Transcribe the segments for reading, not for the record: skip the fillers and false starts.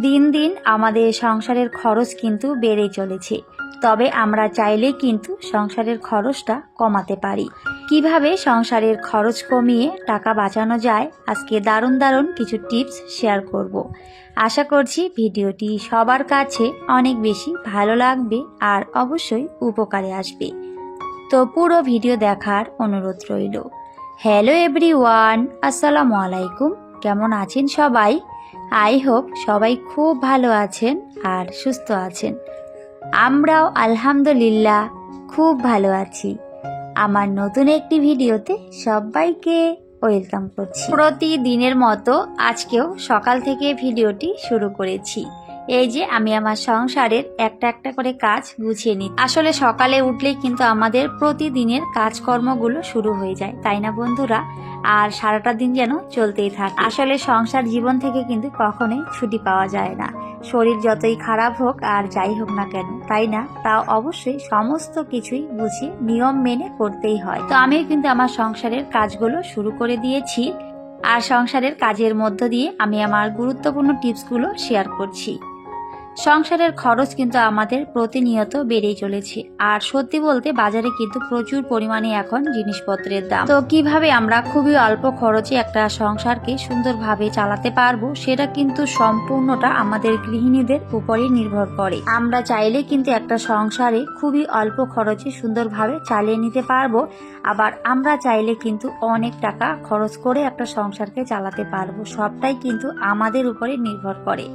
দিন দিন আমাদের সংসারের খরচ কিন্তু বেড়েই চলেছে। তবে আমরা চাইলে কিন্তু সংসারের খরচটা কমাতে পারি। কিভাবে সংসারের খরচ কমিয়ে টাকা বাঁচানো যায়, আজকে দারুণ দারুণ কিছু টিপস শেয়ার করব। আশা করছি ভিডিওটি সবার কাছে অনেক বেশি ভালো লাগবে আর অবশ্যই উপকারে আসবে। তো পুরো ভিডিও দেখার অনুরোধ রইল। হ্যালো এভরিওয়ান, আসসালামু আলাইকুম। কেমন আছেন সবাই? আই হোপ সবাই খুব ভালো আছেন আর সুস্থ আছেন। আমরাও আলহামদুলিল্লাহ খুব ভালো আছি। আমার নতুন একটি ভিডিওতে সবাইকে ওয়েলকাম করছি। প্রতিদিনের মতো আজকেও সকাল থেকে ভিডিওটি শুরু করেছি। এই যে আমি আমার সংসারের একটা একটা করে কাজ গুছিয়ে নিই। আসলে সকালে উঠলেই কিন্তু আমাদের প্রতিদিনের কাজকর্মগুলো শুরু হয়ে যায়, তাই না বন্ধুরা? আর সারাটা দিন যেন চলতেই থাকে। আসলে সংসার জীবন থেকে কিন্তু কখনোই ছুটি পাওয়া যায় না। শরীর যতই খারাপ হোক আর যাই হোক না কেন, তাই না? তাও অবশ্যই সমস্ত কিছুই বুঝিয়ে নিয়ম মেনে করতেই হয়। তো আমিও কিন্তু আমার সংসারের কাজগুলো শুরু করে দিয়েছি। আর সংসারের কাজের মধ্য দিয়ে আমি আমার গুরুত্বপূর্ণ টিপসগুলো শেয়ার করছি। সংসারের খরচ কিন্তু আমাদের প্রতিনিয়ত বেড়েই চলেছে। আর সত্যি বলতে বাজারে কিন্তু প্রচুর পরিমাণে এখন জিনিসপত্রের দাম। তো কিভাবে আমরা খুবই অল্প খরচে একটা সংসারকে সুন্দরভাবে চালাতে পারবো, সেটা কিন্তু সম্পূর্ণটা আমাদের গৃহিণীদের উপরেই নির্ভর করে। আমরা চাইলে কিন্তু একটা সংসারে খুবই অল্প খরচে সুন্দরভাবে চালিয়ে নিতে পারবো। আবার আমরা চাইলে কিন্তু অনেক টাকা খরচ করে একটা সংসারকে চালাতে পারবো। সবটাই কিন্তু আমাদের উপরে নির্ভর করে।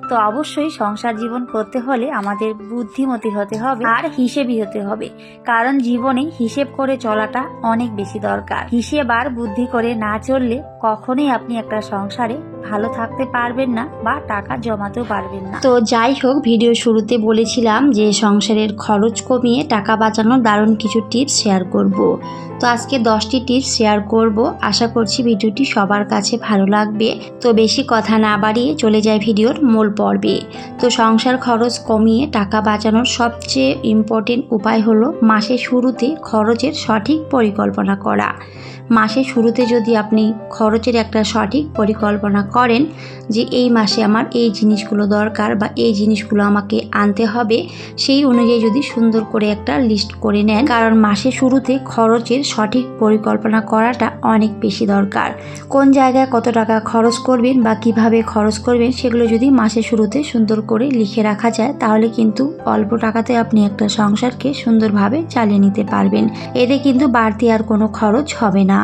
তো অবশ্যই সংসার জীবন করতে হলে আমাদের বুদ্ধিমতী হতে হবে আর হিসেবী হতে হবে। কারণ জীবনে হিসেব করে চলাটা অনেক বেশি দরকার। হিসেব আর বুদ্ধি করে না চললে কখনোই আপনি একটা সংসারে ভালো থাকতে পারবেন না বা টাকা জমাতেও পারবেন না। তো যাই হোক, ভিডিও শুরুতে বলেছিলাম যে সংসারের খরচ কমিয়ে টাকা বাঁচানোর দারুণ কিছু টিপস শেয়ার করব। তো আজকে 10টি টিপস শেয়ার করব। আশা করছি ভিডিওটি সবার কাছে ভালো লাগবে। তো বেশি কথা না বাড়িয়ে চলে যায় ভিডিওর মূল পর্বে। তো সংসার খরচ কমিয়ে টাকা বাঁচানোর সবচেয়ে ইম্পর্টেন্ট উপায় হলো মাসের শুরুতে খরচের সঠিক পরিকল্পনা করা। মাসের শুরুতে যদি আপনি খরচের একটা সঠিক পরিকল্পনা করেন যে এই মাসে আমার এই জিনিসগুলো দরকার বা এই জিনিসগুলো আমাকে আনতে হবে, সেই অনুযায়ী যদি সুন্দর করে একটা লিস্ট করে নেন। কারণ মাসের শুরুতে খরচের সঠিক পরিকল্পনা করাটা অনেক বেশি দরকার। কোন জায়গায় কত টাকা খরচ করবেন বা কিভাবে খরচ করবেন সেগুলো যদি মাসের শুরুতে সুন্দর করে লিখে রাখা যায়, তাহলে কিন্তু অল্প টাকাতে আপনি একটা সংসারকে সুন্দরভাবে চালিয়ে নিতে পারবেন। এতে কিন্তু বাড়তি আর কোনো খরচ হবে না।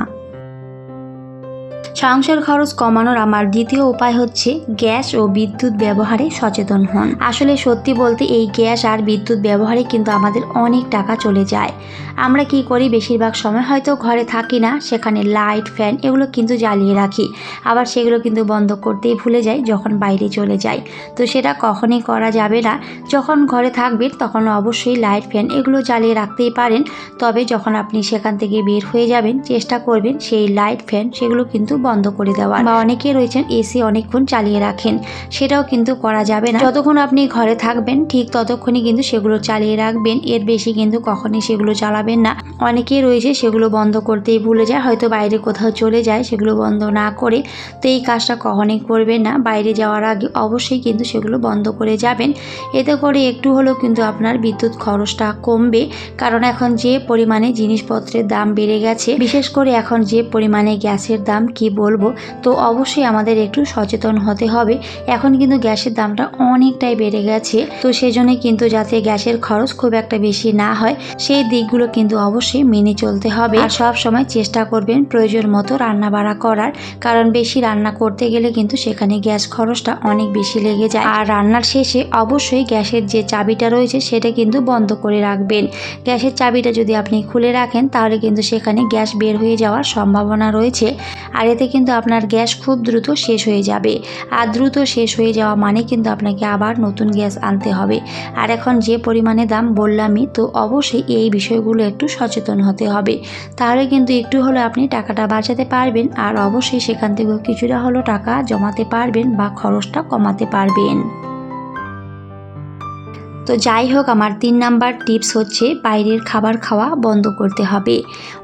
সংসার খরচ কমানোর আমার দ্বিতীয় উপায় হচ্ছে গ্যাস ও বিদ্যুৎ ব্যবহারে সচেতন হন। আসলে সত্যি বলতে এই গ্যাস আর বিদ্যুৎ ব্যবহারে কিন্তু আমাদের অনেক টাকা চলে যায়। আমরা কি করি, বেশিরভাগ সময় হয়তো ঘরে থাকি না, সেখানে লাইট ফ্যান এগুলো কিন্তু জ্বালিয়ে রাখি। আবার সেগুলো কিন্তু বন্ধ করতেই ভুলে যাই যখন বাইরে চলে যাই। তো সেটা কখনই করা যাবে না। যখন ঘরে থাকবেন তখন অবশ্যই লাইট ফ্যান এগুলো জ্বালিয়ে রাখতেই পারেন। তবে যখন আপনি সেখান থেকে বের হয়ে যাবেন চেষ্টা করবেন সেই লাইট ফ্যান সেগুলো কিন্তু বন্ধ করে দেওয়া। বা অনেকে রয়েছেন এসি অনেকক্ষণ চালিয়ে রাখেন, সেটাও কিন্তু করা যাবে না। যতক্ষণ আপনি ঘরে থাকবেন ঠিক ততক্ষণই কিন্তু সেগুলো চালিয়ে রাখবেন, এর বেশি কিন্তু কখনই সেগুলো চালাবেন না। অনেকেই রয়েছে সেগুলো বন্ধ করতেই ভুলে যায়, হয়তো বাইরে কোথাও চলে যায় সেগুলো বন্ধ না করে। তো এই কাজটা কখনই করবেন না। বাইরে যাওয়ার আগে অবশ্যই কিন্তু সেগুলো বন্ধ করে যাবেন। এতে করে একটু হলেও কিন্তু আপনার বিদ্যুৎ খরচটা কমবে। কারণ এখন যে পরিমাণে জিনিসপত্রের দাম বেড়ে গেছে, বিশেষ করে এখন যে পরিমাণে গ্যাসের দাম কি বলবো। তো অবশ্যই আমাদের একটু সচেতন হতে হবে। এখন কিন্তু গ্যাসের দামটা অনেকটাই বেড়ে গেছে। তো সেজন্য কিন্তু যাতে গ্যাসের খরচ খুব একটা বেশি না হয় সেই দিকগুলো কিন্তু অবশ্যই মেনে চলতে হবে। আর সব সময় চেষ্টা করবেন প্রয়োজন মতো রান্না বাড়া করার। কারণ বেশি রান্না করতে গেলে কিন্তু সেখানে গ্যাস খরচটা অনেক বেশি লেগে যায়। আর রান্নার শেষে অবশ্যই গ্যাসের যে চাবিটা রয়েছে সেটা কিন্তু বন্ধ করে রাখবেন। গ্যাসের চাবিটা যদি আপনি খুলে রাখেন তাহলে কিন্তু সেখানে গ্যাস বের হয়ে যাওয়ার সম্ভাবনা রয়েছে। আর এতে কিন্তু আপনার গ্যাস খুব দ্রুত শেষ হয়ে যাবে। আর দ্রুত শেষ হয়ে যাওয়া মানে কিন্তু আপনাকে আবার নতুন গ্যাস আনতে হবে। আর এখন যে পরিমাণে দাম বললামই, তো অবশ্যই এই বিষয়গুলো একটু সচেতন হতে হবে। তাহলে কিন্তু একটু হলে আপনি টাকাটা বাঁচাতে পারবেন আর অবশ্যই সেখান থেকেও কিছুটা হলেও টাকা জমাতে পারবেন বা খরচটা কমাতে পারবেন। তো যাই হোক, আমার 3 নাম্বার টিপস হচ্ছে বাইরের খাবার খাওয়া বন্ধ করতে হবে।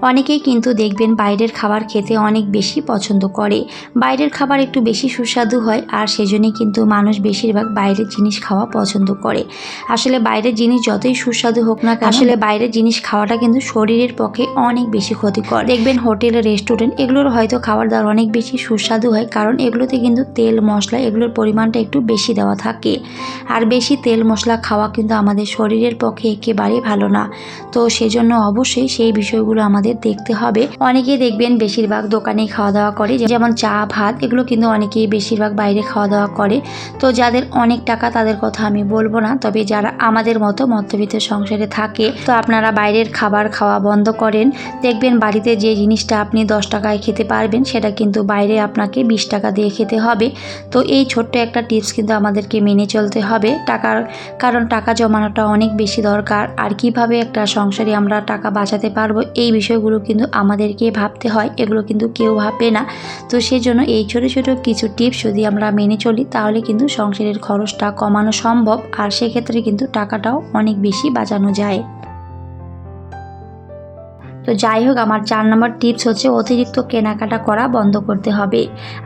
অনেকেই কিন্তু দেখবেন বাইরের খাবার খেতে অনেক বেশি পছন্দ করে। বাইরের খাবার একটু বেশি সুস্বাদু হয়, আর সেজন্যই কিন্তু মানুষ বেশিরভাগ বাইরের জিনিস খাওয়া পছন্দ করে। আসলে বাইরের জিনিস যতই সুস্বাদু হোক না কেন, আসলে বাইরের জিনিস খাওয়াটা কিন্তু শরীরের পক্ষে অনেক বেশি ক্ষতিকর। দেখবেন হোটেল, রেস্টুরেন্ট এগুলোর হয়তো খাবার দাবার অনেক বেশি সুস্বাদু হয়, কারণ এগুলোতে কিন্তু তেল মশলা এগুলোর পরিমাণটা একটু বেশি দেওয়া থাকে। আর বেশি তেল মশলা খাওয়া কিন্তু আমাদের শরীরের পক্ষে একেবারেই ভালো না। তো সেজন্য অবশ্যই সেই বিষয়গুলো আমাদের দেখতে হবে। অনেকেই দেখবেন বেশিরভাগ দোকানেই খাওয়া দাওয়া করে, যেমন চা ভাত এগুলো কিন্তু অনেকেই বেশিরভাগ বাইরে খাওয়া দাওয়া করে। তো যাদের অনেক টাকা তাদের কথা আমি বলবো না, তবে যারা আমাদের মতো মধ্যবিত্ত সংসারে থাকে, তো আপনারা বাইরের খাবার খাওয়া বন্ধ করেন। দেখবেন বাড়িতে যে জিনিসটা আপনি 10 টাকায় খেতে পারবেন, সেটা কিন্তু বাইরে আপনাকে 20 টাকা দিয়ে খেতে হবে। তো এই ছোট্ট একটা টিপস কিন্তু আমাদেরকে মেনে চলতে হবে। কারণ টাকা জমানোটা অনেক বেশি দরকার। আর কিভাবে একটা সংসারে আমরা টাকা বাঁচাতে পারবো, এই বিষয়গুলো কিন্তু আমাদেরকে ভাবতে হয়, এগুলো কিন্তু কেউ ভাবে না। তো সেজন্য এই ছোট ছোট কিছু টিপস যদি আমরা মেনে চলি, তাহলে কিন্তু সংসারের খরচটা কমানো সম্ভব, আর সেক্ষেত্রে কিন্তু টাকাটাও অনেক বেশি বাঁচানো যায়। তো যাই হোক, আমার 4 নম্বর টিপস হচ্ছে অতিরিক্ত কেনাকাটা করা বন্ধ করতে হবে।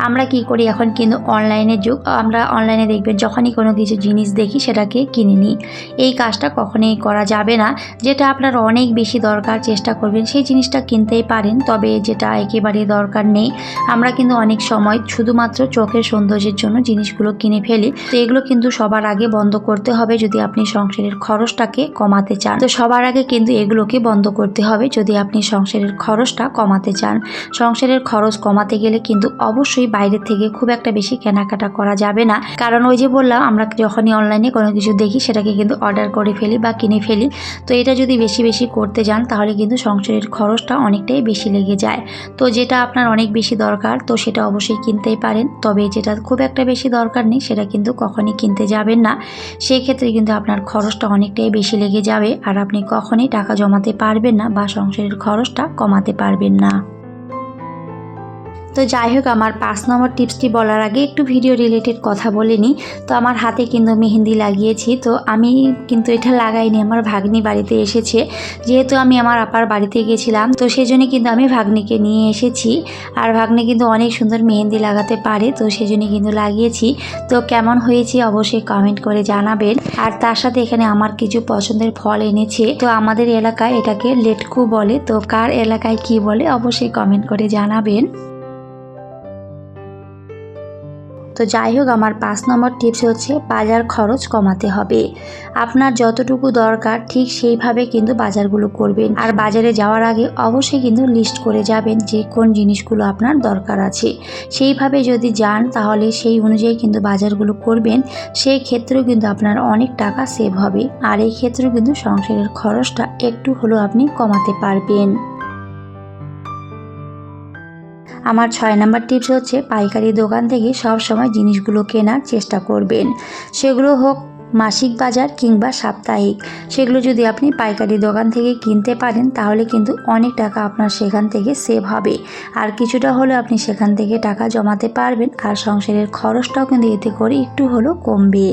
আমরা কি করি, এখন কিন্তু অনলাইনের যুগ, আমরা অনলাইনে দেখবেন যখনই কোনো কিছু জিনিস দেখি সেটাকে কিনে নিই। এই কাজটা কখনোই করা যাবে না। যেটা আপনার অনেক বেশি দরকার, চেষ্টা করবেন সেই জিনিসটা কিনতেই পারেন, তবে যেটা একেবারে দরকার নেই, আমরা কিন্তু অনেক সময় শুধুমাত্র চোখের সৌন্দর্যের জন্য জিনিসগুলো কিনে ফেলি। তো এগুলো কিন্তু সবার আগে বন্ধ করতে হবে যদি আপনি সংসারের খরচটাকে কমাতে চান। তো সবার আগে কিন্তু এগুলোকে বন্ধ করতে হবে যদি আপনি সংসারের খরচটা কমাতে চান। সংসারের খরচ কমাতে গেলে কিন্তু অবশ্যই বাইরে থেকে খুব একটা বেশি কেনাকাটা করা যাবে না, কারণ ওই যে বললাম, আমরা যখনই অনলাইনে কোনো কিছু দেখি সেটাকে কিন্তু অর্ডার করে ফেলি বা কিনে ফেলি। তো এটা যদি বেশি বেশি করতে যান, তাহলে কিন্তু সংসারের খরচটা অনেকটাই বেশি লেগে যায়। তো যেটা আপনার অনেক বেশি দরকার, তো সেটা অবশ্যই কিনতেই পারেন, তবে যেটা খুব একটা বেশি দরকার নেই সেটা কিন্তু কখনই কিনতে যাবেন না। সেই ক্ষেত্রে কিন্তু আপনার খরচটা অনেকটাই বেশি লেগে যাবে, আর আপনি কখনই টাকা জমাতে পারবেন না বা সংসারের খরচটা কমাতে পারবেন না। তো যাই হোক, আমার 5 নম্বর টিপসটি বলার আগে একটু ভিডিও রিলেটেড কথা বলে নিই। তো আমার হাতে কিন্তু মেহেন্দি লাগিয়েছি, তো আমি কিন্তু এটা লাগাইনি, আমার ভাগ্নি বাড়িতে এসেছে। যেহেতু আমি আমার আপার বাড়িতে গেছিলাম, তো সেজন্য কিন্তু আমি ভাগ্নিকে নিয়ে এসেছি। আর ভাগ্নি কিন্তু অনেক সুন্দর মেহেন্দি লাগাতে পারে, তো সেজন্য কিন্তু লাগিয়েছি। তো কেমন হয়েছে অবশ্যই কমেন্ট করে জানাবেন। আর তার সাথে এখানে আমার কিছু পছন্দের ফল এনেছে। তো আমাদের এলাকায় এটাকে লেটকু বলে, তো কার এলাকায় কি বলে অবশ্যই কমেন্ট করে জানাবেন। তো যাই হোক, আমার 5 নম্বর টিপস হচ্ছে বাজার খরচ কমাতে হবে। আপনার যতটুকু দরকার ঠিক সেইভাবে কিন্তু বাজারগুলো করবেন। আর বাজারে যাওয়ার আগে অবশ্যই কিন্তু লিস্ট করে যাবেন যে কোন জিনিসগুলো আপনার দরকার আছে। সেইভাবে যদি যান, তাহলে সেই অনুযায়ী কিন্তু বাজারগুলো করবেন। সেই ক্ষেত্রেও কিন্তু আপনার অনেক টাকা সেভ হবে, আর এই ক্ষেত্রেও কিন্তু সংসারের খরচটা একটু হলেও আপনি কমাতে পারবেন। আমার 6 নম্বর টিপস হচ্ছে পাইকারি দোকান থেকে সব সময় জিনিসগুলো কেনার চেষ্টা করবেন। সেগুলো হোক মাসিক বাজার কিংবা সাপ্তাহিক, সেগুলো যদি আপনি পাইকারি দোকান থেকে কিনতে পারেন, তাহলে কিন্তু অনেক টাকা আপনার সেখান থেকে সেভ হবে, আর কিছুটা হলেও আপনি সেখান থেকে টাকা জমাতে পারবেন, আর সংসারের খরচটাও কিন্তু এতে করে একটু হলেও কমবে।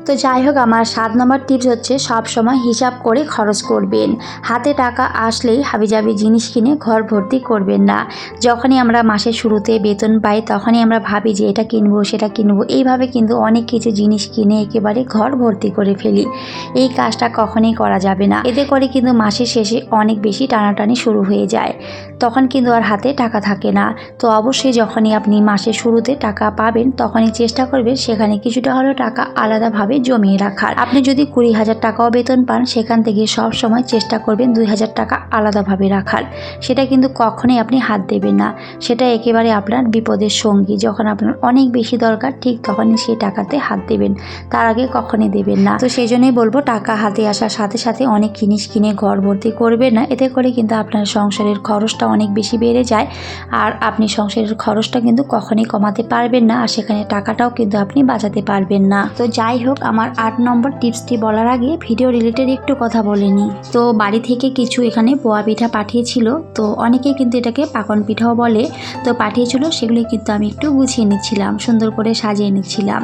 তো যাই হোক, আমার 7 নম্বর টিপস হচ্ছে সব সময় হিসাব করে খরচ করবেন। হাতে টাকা আসলেই হাবিজাবি জিনিস কিনে ঘর ভর্তি করবেন না। যখনই আমরা মাসের শুরুতে বেতন পাই, তখনই আমরা ভাবি যে এটা কিনবো সেটা কিনবো, এইভাবে কিন্তু অনেক কিছু জিনিস কিনে একেবারে ঘর ভর্তি করে ফেলি। এই কাজটা কখনোই করা যাবে না, এতে করে কিন্তু মাসের শেষে অনেক বেশি টানাটানি শুরু হয়ে যায়, তখন কিন্তু আর হাতে টাকা থাকে না। তো অবশ্যই যখনই আপনি মাসের শুরুতে টাকা পাবেন, তখনই চেষ্টা করবেন সেখানে কিছুটা হলেও টাকা আলাদাভাবে জমিয়ে রাখার। আপনি যদি 20,000 টাকাও বেতন পান, সেখান থেকে সব সময় চেষ্টা করবেন 2,000 টাকা আলাদাভাবে রাখার। সেটা কিন্তু কখনোই আপনি হাত দেবেন না, সেটা একেবারে আপনার বিপদের সঙ্গী। যখন আপনার অনেক বেশি দরকার, ঠিক তখনই সেই টাকাতে হাত দেবেন, তার আগে কখনই দেবেন না। তো সেই জন্যই বলবো, টাকা হাতে আসার সাথে সাথে অনেক জিনিস কিনে ঘর ভর্তি করবেন না, এতে করে কিন্তু আপনার সংসারের খরচটা অনেক বেশি বেড়ে যায়, আর আপনি সংসারের খরচটা কিন্তু কখনোই কমাতে পারবেন না, আর সেখানে টাকাটাও কিন্তু আপনি বাঁচাতে পারবেন না। তো যাই হোক, আমার 8 নম্বর টিপসটি বলার আগে ভিডিও রিলেটেড একটু কথা বলে নিই। তো বাড়ি থেকে কিছু এখানে পোয়া পিঠা পাঠিয়েছিল, তো অনেকে কিন্তু এটাকে পাকন পিঠাও বলে। তো পাঠিয়েছিল, সেগুলি কিন্তু আমি একটু গুছিয়ে নিচ্ছিলাম, সুন্দর করে সাজিয়ে নিচ্ছিলাম।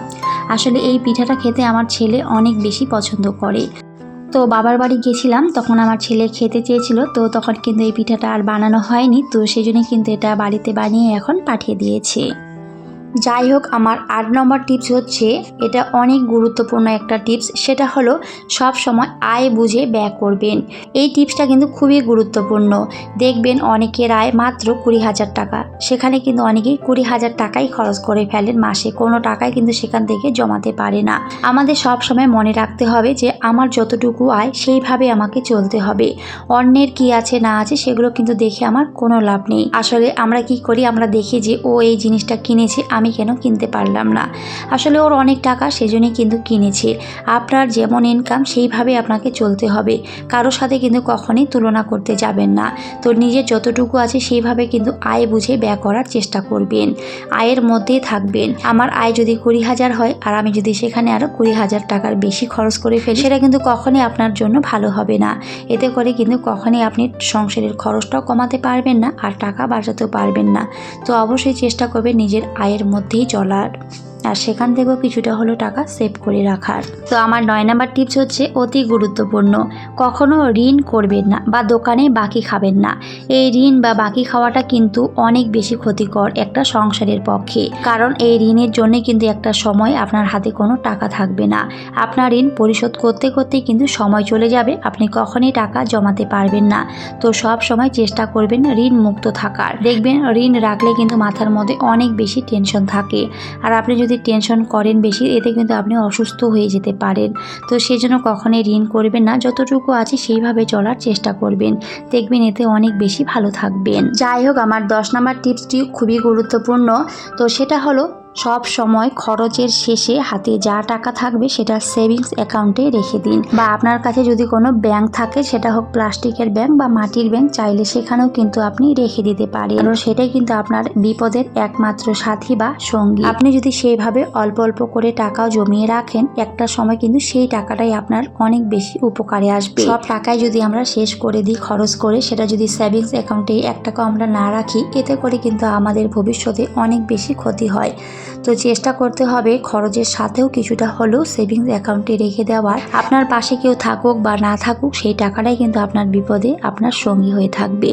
আসলে এই পিঠাটা খেতে আমার ছেলে অনেক বেশি পছন্দ করে। তো বাবার বাড়ি গেছিলাম, তখন আমার ছেলে খেতে চেয়েছিল, তো তখন কিন্তু এই পিঠাটা আর বানানো হয়নি, তো সেই জন্যই কিন্তু এটা বাড়িতে বানিয়ে এখন পাঠিয়ে দিয়েছে। যাই হোক, আমার 8 নম্বর টিপস হচ্ছে, এটা অনেক গুরুত্বপূর্ণ একটা টিপস। সেটা হলো সব সময় আয় বুঝে ব্যয় করবেন। এই টিপসটা কিন্তু খুবই গুরুত্বপূর্ণ। দেখবেন অনেকের আয় মাত্র 20,000 টাকা, সেখানে কিন্তু অনেকেই 20,000 টাকাই খরচ করে ফেলেন মাসে, কোনো টাকাই কিন্তু সেখান থেকে জমাতে পারে না। আমাদের সব সময় মনে রাখতে হবে যে আমার যতটুকু আয় সেইভাবে আমাকে চলতে হবে। অন্যের কি আছে না আছে সেগুলো কিন্তু দেখে আমার কোনো লাভ নেই। আসলে আমরা কি করি, আমরা দেখি যে ও এই জিনিসটা কিনেছে, আমি কেন কিনতে পারলাম না। আসলে ওর অনেক টাকা, সেজন্যই কিন্তু কিনেছে। আপনার যেমন ইনকাম সেইভাবে আপনাকে চলতে হবে, কারোর সাথে কিন্তু কখনোই তুলনা করতে যাবেন না। তো নিজের যতটুকু আছে সেইভাবে কিন্তু আয় বুঝে ব্যয় করার চেষ্টা করবেন, আয়ের মধ্যেই থাকবেন। আমার আয় যদি 20,000 হয় আর আমি যদি সেখানে আরও 20,000 টাকার বেশি খরচ করে ফেলি, সেটা কিন্তু কখনোই আপনার জন্য ভালো হবে না। এতে করে কিন্তু কখনোই আপনি সংসারের খরচটাও কমাতে পারবেন না আর টাকা বাঁচাতেও পারবেন না। তো অবশ্যই চেষ্টা করবেন নিজের আয়ের মধ্যেই চলার, আর সেখান থেকেও কিছুটা হলেও টাকা সেভ করে রাখার। তো আমার 9 নাম্বার টিপস হচ্ছে অতি গুরুত্বপূর্ণ, কখনো ঋণ করবেন না বা দোকানে বাকি খাবেন না। এই ঋণ বা বাকি খাওয়াটা কিন্তু অনেক বেশি ক্ষতিকর একটা সংসারের পক্ষে, কারণ এই ঋণের জন্য কিন্তু একটা সময় আপনার হাতে কোনো টাকা থাকবে না। আপনার ঋণ পরিশোধ করতে করতে কিন্তু সময় চলে যাবে, আপনি কখনোই টাকা জমাতে পারবেন না। তো সব সময় চেষ্টা করবেন ঋণ মুক্ত থাকার। দেখবেন ঋণ রাখলে কিন্তু মাথার মধ্যে অনেক বেশি টেনশন থাকে, আর আপনি যদি টেনশন করেন বেশি, এতে কিন্তু আপনি অসুস্থ হয়ে যেতে পারেন। তো সেই জন্য কখনোই ঋণ করবেন না, যতটুকু আছে সেইভাবে চলার চেষ্টা করবেন, দেখবেন এতে অনেক বেশি ভালো থাকবেন। যাই হোক, আমার 10 নম্বর টিপসটি খুবই গুরুত্বপূর্ণ। তো সেটা হলো সব সময় খরচের শেষে হাতে যা টাকা থাকবে সেটা সেভিংস অ্যাকাউন্টে রেখে দিন, বা আপনার কাছে যদি কোনো ব্যাংক থাকে, সেটা হোক প্লাস্টিকের ব্যাংক বা মাটির ব্যাংক, চাইলে সেখানেও কিন্তু আপনি রেখে দিতে পারেন, কারণ সেটাই কিন্তু আপনার বিপদের একমাত্র সাথী বা সঙ্গী। আপনি যদি সেইভাবে অল্প অল্প করে টাকাও জমিয়ে রাখেন, একটা সময় কিন্তু সেই টাকাটাই আপনার অনেক বেশি উপকারে আসবে। সব টাকায় যদি আমরা শেষ করে দিই খরচ করে, সেটা যদি সেভিংস অ্যাকাউন্টে 1 টাকাও আমরা না রাখি, এতে করে কিন্তু আমাদের ভবিষ্যতে অনেক বেশি ক্ষতি হয়। তো চেষ্টা করতে হবে খরচের সাথেও কিছুটা হলেও সেভিংস অ্যাকাউন্টে রেখে দেওয়ার। আপনার পাশে কেউ থাকুক বা না থাকুক, সেই টাকাটাই কিন্তু আপনার বিপদে আপনার সঙ্গী হয়ে থাকবে।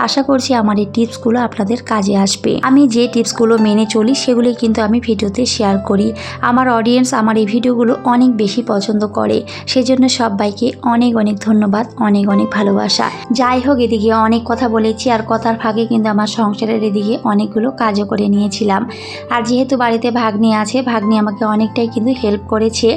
আশা করছি আমার এই টিপসগুলো আপনাদের কাজে আসবে। আমি যে টিপসগুলো মেনে চলি সেগুলি কিন্তু আমি ভিডিওতে শেয়ার করি। আমার অডিয়েন্স আমার এই ভিডিওগুলো অনেক বেশি পছন্দ করে, সেজন্য সবাইকে অনেক অনেক ধন্যবাদ, অনেক অনেক ভালোবাসা। যাই হোক, এদিকে অনেক কথা বলেছি, আর কথার ফাঁকে কিন্তু আমার সংসারের এদিকে অনেকগুলো কাজও করে নিয়েছিলাম। আর যেহেতু বাড়িতে ভাগ্নি আছে, ভাগ্নি আমাকে অনেকটাই কিন্তু হেল্প করেছে,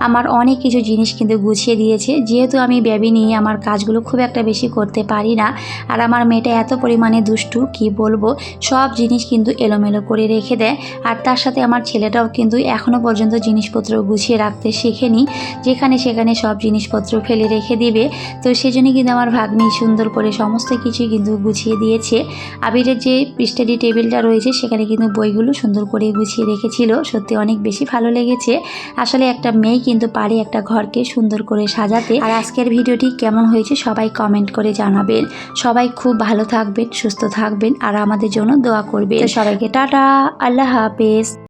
আমার অনেক কিছু জিনিস কিন্তু গুছিয়ে দিয়েছে। যেহেতু আমি বেবি নিয়ে আমার কাজগুলো খুব একটা বেশি করতে পারি না, আর আমার মেয়েটা এত পরিমাণে দুষ্টু কি বলবো, সব জিনিস কিন্তু এলোমেলো করে রেখে দেয়। আর তার সাথে আমার ছেলেটাও কিন্তু এখনও পর্যন্ত জিনিসপত্র গুছিয়ে রাখতে শেখেনি, যেখানে সেখানে সব জিনিসপত্র ফেলে রেখে দিবে। তো সেজন্য কিন্তু আমার ভাগ্নি সুন্দর করে সমস্ত কিছুই কিন্তু গুছিয়ে দিয়েছে। আবিরের যে স্টাডি টেবিলটা রয়েছে, সেখানে কিন্তু বইগুলো সুন্দর করে গুছিয়ে রেখেছিল, সত্যি অনেক বেশি ভালো লেগেছে। আসলে একটা মেয়ে কিন্তু পারে একটা ঘরকে সুন্দর করে সাজাতে। আর আজকের ভিডিওটি কেমন হয়েছে সবাই কমেন্ট করে জানাবেন। সবাই খুব ভালো থাকবেন, সুস্থ থাকবেন, আর আমাদের জন্য দোয়া করবেন। তো সবাইকে টাটা, আল্লাহ হাফেজ।